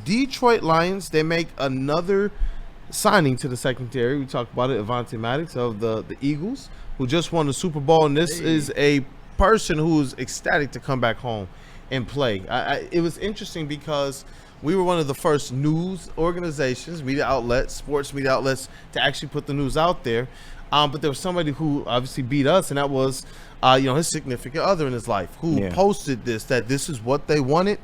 Detroit Lions, they make another signing to the secondary. We talked about it, Avonte Maddox of the Eagles, who just won the Super Bowl, and this is a person who's ecstatic to come back home and play. It was interesting because we were one of the first news organizations, media outlets, sports media outlets, to actually put the news out there. But there was somebody who obviously beat us, and that was, his significant other in his life, who posted that this is what they wanted.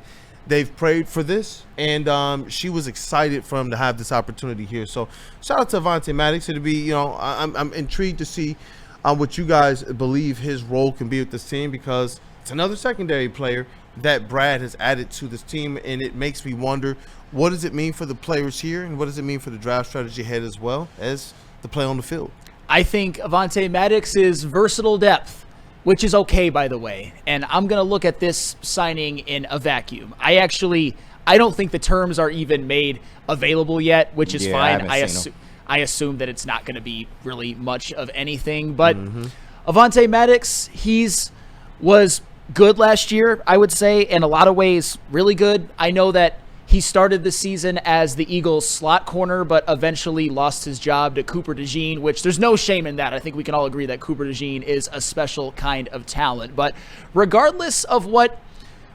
They've prayed for this, and she was excited for him to have this opportunity here. So shout out to Avonte Maddox. It'll be, I'm intrigued to see what you guys believe his role can be with this team, because it's another secondary player that Brad has added to this team, and it makes me wonder, what does it mean for the players here, and what does it mean for the draft strategy ahead as well as the play on the field? I think Avonte Maddox is versatile depth, which is okay, by the way. And I'm going to look at this signing in a vacuum. I don't think the terms are even made available yet, which is fine. I assume that it's not going to be really much of anything. But Avonte Maddox, was good last year, I would say, in a lot of ways, really good. I know that he started the season as the Eagles' slot corner, but eventually lost his job to Cooper DeJean, which there's no shame in that. I think we can all agree that Cooper DeJean is a special kind of talent. But regardless of what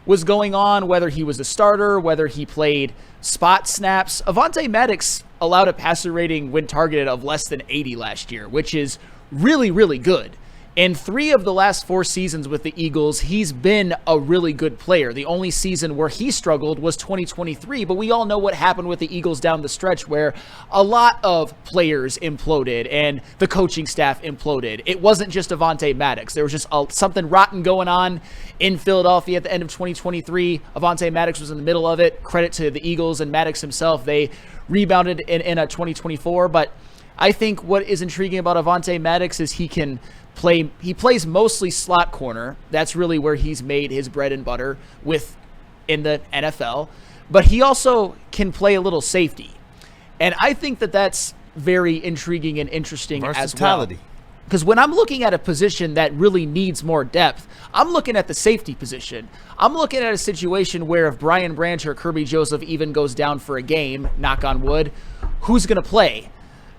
was going on, whether he was a starter, whether he played spot snaps, Avonte Maddox allowed a passer rating when targeted of less than 80 last year, which is really, really good. In 3 of the last 4 seasons with the Eagles, he's been a really good player. The only season where he struggled was 2023, but we all know what happened with the Eagles down the stretch, where a lot of players imploded and the coaching staff imploded. It wasn't just Avonte Maddox. There was just something rotten going on in Philadelphia at the end of 2023. Avonte Maddox was in the middle of it. Credit to the Eagles and Maddox himself. They rebounded in 2024, but I think what is intriguing about Avonte Maddox is he plays mostly slot corner. That's really where he's made his bread and butter in the NFL. But he also can play a little safety. And I think that that's very intriguing and interesting as well. Because when I'm looking at a position that really needs more depth, I'm looking at the safety position. I'm looking at a situation where if Brian Branch or Kirby Joseph even goes down for a game, knock on wood, who's going to play?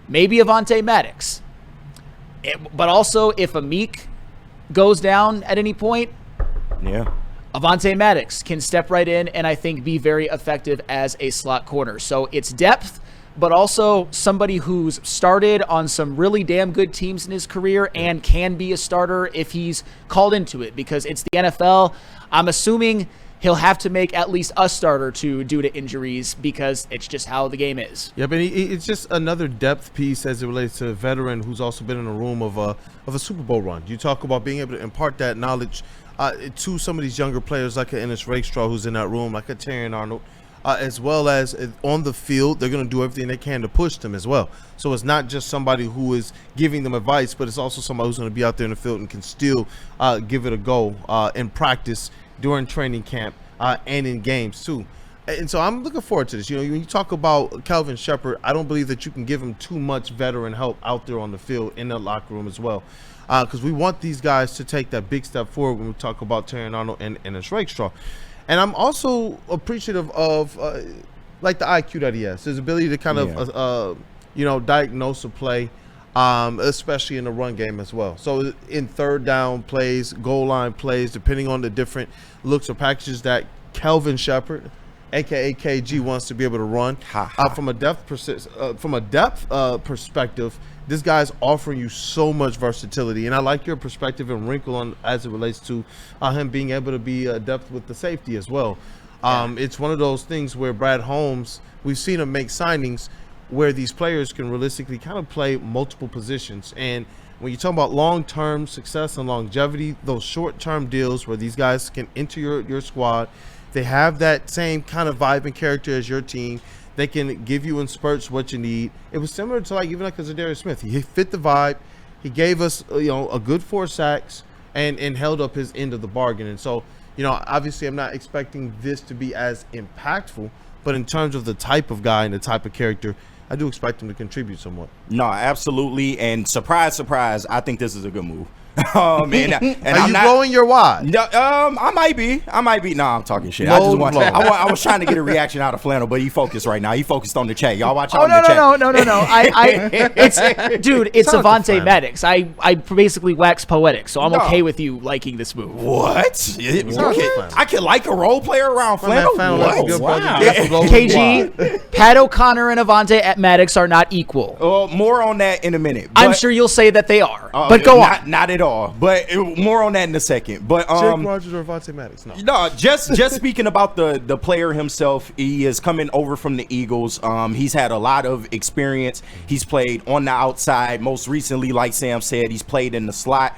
Maybe Avonte Maddox. But also, if Amik goes down at any point, Avonte Maddox can step right in and I think be very effective as a slot corner. So it's depth, but also somebody who's started on some really damn good teams in his career and can be a starter if he's called into it, because it's the NFL. I'm assuming he'll have to make at least a starter due to injuries, because it's just how the game is. Yeah, but it's just another depth piece as it relates to a veteran who's also been in the room of a Super Bowl run. You talk about being able to impart that knowledge to some of these younger players like a Ennis Rakestraw who's in that room, like a Terrion Arnold, as well as on the field. They're going to do everything they can to push them as well. So it's not just somebody who is giving them advice, but it's also somebody who's going to be out there in the field and can still give it a go in practice, during training camp, and in games too. And so I'm looking forward to this. When you talk about Kelvin Shepherd, I don't believe that you can give him too much veteran help out there on the field, in the locker room as well, because we want these guys to take that big step forward when we talk about Terrion Arnold and Ennis Rakestraw. And I'm also appreciative of like the IQ that he has, his ability to kind of diagnose a play, especially in the run game as well. So in third down plays, goal line plays, depending on the different looks or packages that Kelvin Shepherd, aka KG, wants to be able to run. From a depth perspective, this guy's offering you so much versatility, and I like your perspective and wrinkle on as it relates to him being able to be depth with the safety as well. It's one of those things where Brad Holmes, we've seen him make signings where these players can realistically kind of play multiple positions. And when you talk about long-term success and longevity, those short-term deals where these guys can enter your squad, they have that same kind of vibe and character as your team. They can give you in spurts what you need. It was similar to even like a Zadarius Smith. He fit the vibe. He gave us a good 4 sacks and held up his end of the bargain. And so, obviously I'm not expecting this to be as impactful, but in terms of the type of guy and the type of character, I do expect him to contribute somewhat. No, absolutely. And surprise, surprise, I think this is a good move. And Are I'm you not blowing your wad? No, I might be. No, I'm talking shit. I was trying to get a reaction out of Flannel, but he focused right now. He focused on the chat. Y'all watch out no, the chat. no. It's Sounds like Avonte a Maddox. I basically wax poetic, so I'm No. okay with you liking this move. What? like I can like a role player around Man, Flannel? Flannel, that's a What? good brother. Wow. That's a blowing your wad. KG, Pat O'Connor and Avonte Maddox are not equal. Well, more on that in a minute. I'm but- sure you'll say that they are, but go on. Not at all. But more on that in a second. But Jake Rogers or Avonte Maddox? No. just speaking about the player himself, he is coming over from the Eagles. He's had a lot of experience. He's played on the outside. Most recently, like Sam said, he's played in the slot.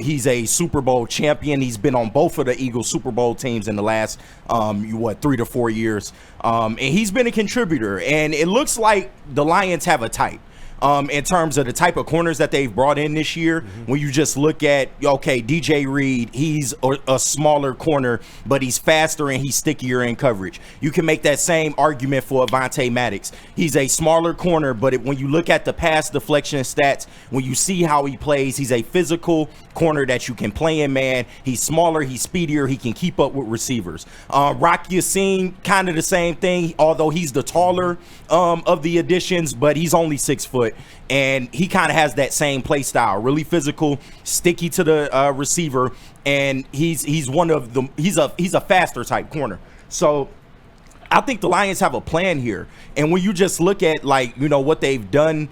He's a Super Bowl champion. He's been on both of the Eagles Super Bowl teams in the last 3 to 4 years. And he's been a contributor. And it looks like the Lions have a type. In terms of the type of corners that they've brought in this year, when you just look at, okay, DJ Reed, he's a smaller corner, but he's faster and he's stickier in coverage. You can make that same argument for Avonte Maddox. He's a smaller corner, but when you look at the pass deflection stats, when you see how he plays, he's a physical corner that you can play in man. He's smaller, he's speedier, he can keep up with receivers. Rock Yassin, kind of the same thing, although he's the taller of the additions, but he's only 6 foot. And he kind of has that same play style, really physical, sticky to the receiver, and he's a faster type corner. So I think the Lions have a plan here. And when you just look at what they've done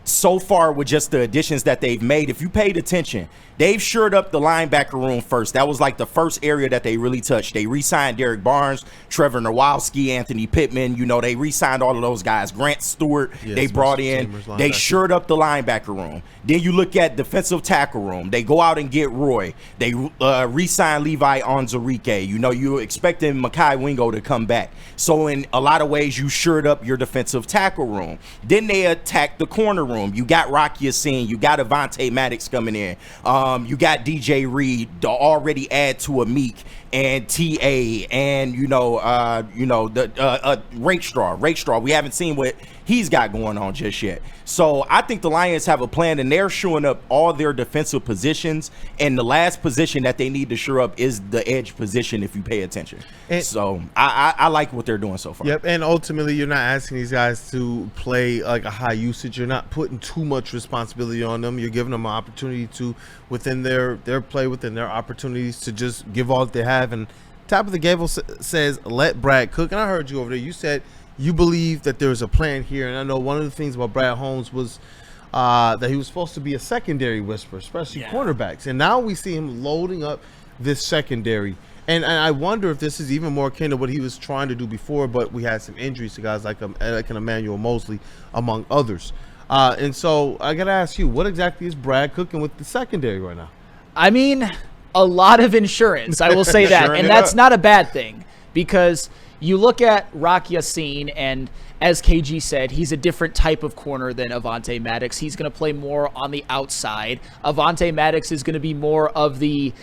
so far with just the additions that they've made, if you paid attention, they've shored up the linebacker room first. That was like the first area that they really touched. They re-signed Derek Barnes, Trevor Nowalski, Anthony Pittman. They re-signed all of those guys. Grant Stewart, they brought in. They shored up the linebacker room. Then you look at defensive tackle room. They go out and get Roy. They re-sign Levi Onwuzurike. You're expecting Mekhi Wingo to come back. So in a lot of ways, you shored up your defensive tackle room. Then they attacked the corner room. You got Rock Ya-Sin. You got Avonte Maddox coming in. You got DJ Reed to already add to a Meek and TA and Rakestraw. We haven't seen what he's got going on just yet. So I think the Lions have a plan, and they're shoring up all their defensive positions. And the last position that they need to shore up is the edge position, if you pay attention. So I like what they're doing so far. Yep, and ultimately you're not asking these guys to play like a high usage. You're not putting too much responsibility on them. You're giving them an opportunity to, within their play, within their opportunities, to just give all that they have. And Top of the Gable says, let Brad cook. And I heard you over there. You said you believe that there's a plan here. And I know one of the things about Brad Holmes was that he was supposed to be a secondary whisperer, especially cornerbacks. And now we see him loading up this secondary. And I wonder if this is even more akin to what he was trying to do before, but we had some injuries to guys like an Emmanuel Mosley, among others. And so I got to ask you, what exactly is Brad cooking with the secondary right now? I mean, a lot of insurance, I will say that. And that's not a bad thing, because you look at Rock Ya-Sin, and as KG said, he's a different type of corner than Avonte Maddox. He's going to play more on the outside. Avonte Maddox is going to be more of the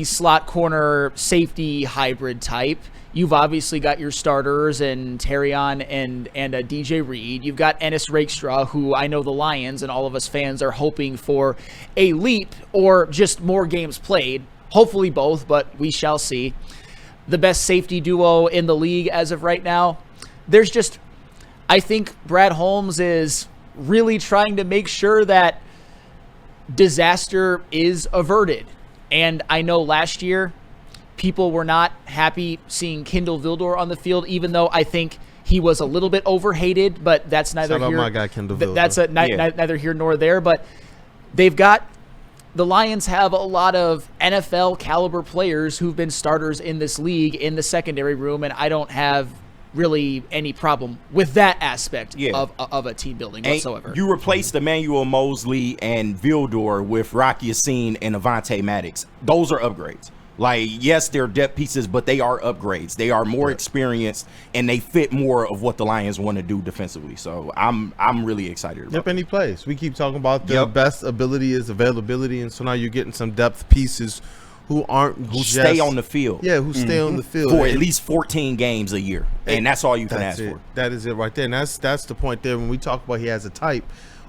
slot corner safety hybrid type. You've obviously got your starters and Terrion and DJ Reed. You've got Ennis Rakestraw, who I know the Lions and all of us fans are hoping for a leap or just more games played. Hopefully both, but we shall see. The best safety duo in the league as of right now. I think Brad Holmes is really trying to make sure that disaster is averted. And I know last year people were not happy seeing Kindle Vildor on the field, even though I think he was a little bit overhated, but that's neither Shout out here. my guy, Kindle Vildor. That's neither here nor there. But the Lions have a lot of NFL caliber players who've been starters in this league in the secondary room, and I don't have really any problem with that aspect of a team building whatsoever. And you replaced Emmanuel Mosley and Vildor with Rock Ya-Sin and Avonte Maddox. Those are upgrades. Like, yes, they're depth pieces, but they are upgrades. They are more experienced, and they fit more of what the Lions want to do defensively. So I'm really excited about it. And he plays. We keep talking about the best ability is availability, and so now you're getting some depth pieces who stay on the field. Yeah, who stay on the field for at least 14 games a year, and that's all you can ask for. That is it right there, and that's the point there. When we talk about he has a type,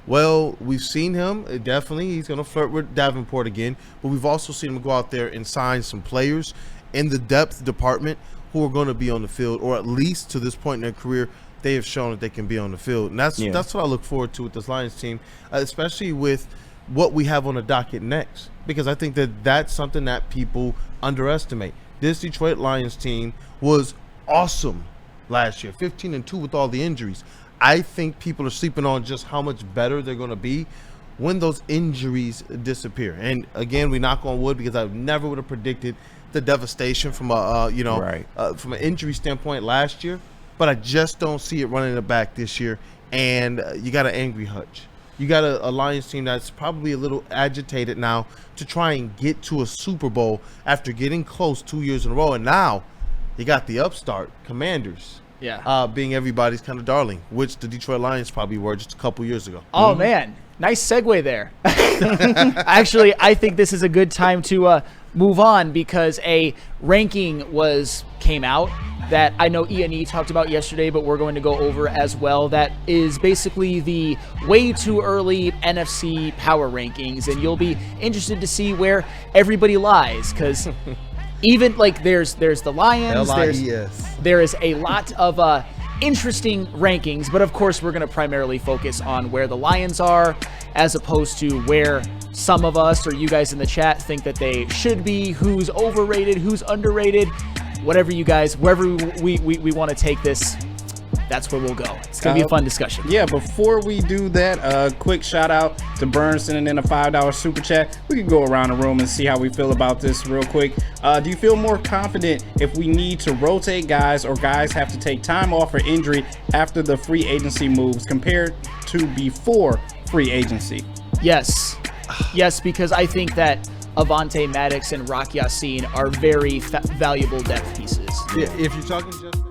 Well, we've seen him. Definitely, he's going to flirt with Davenport again. But we've also seen him go out there and sign some players in the depth department who are going to be on the field, or at least to this point in their career, they have shown that they can be on the field. And that's what I look forward to with this Lions team, especially with what we have on the docket next, because I think that that's something that people underestimate. This Detroit Lions team was awesome last year, 15-2 with all the injuries. I think people are sleeping on just how much better they're going to be when those injuries disappear. And again, we knock on wood, because I never would have predicted the devastation from from an injury standpoint last year, but I just don't see it running it back this year. And you got an angry Hutch. You got a Lions team that's probably a little agitated now to try and get to a Super Bowl after getting close 2 years in a row. And now you got the upstart Commanders. Yeah. Being everybody's kind of darling, which the Detroit Lions probably were just a couple years ago. Oh, man. Nice segue there. Actually, I think this is a good time to move on, because a ranking came out that I know E&E talked about yesterday, but we're going to go over as well. That is basically the way too early NFC power rankings, and you'll be interested to see where everybody lies, because even there's the Lions, there is a lot of interesting rankings, but of course we're going to primarily focus on where the Lions are, as opposed to where some of us or you guys in the chat think that they should be, who's overrated, who's underrated, whatever you guys, wherever we want to take this, that's where we'll go. It's going to be a fun discussion. Yeah, before we do that, a quick shout out to Burn sending in a $5 super chat. We can go around the room and see how we feel about this real quick. Do you feel more confident if we need to rotate guys, or guys have to take time off for injury after the free agency moves compared to before free agency? Yes. Yes, because I think that Avonte Maddox and Rock Ya-Sin are very valuable depth pieces. Yeah, if you're talking just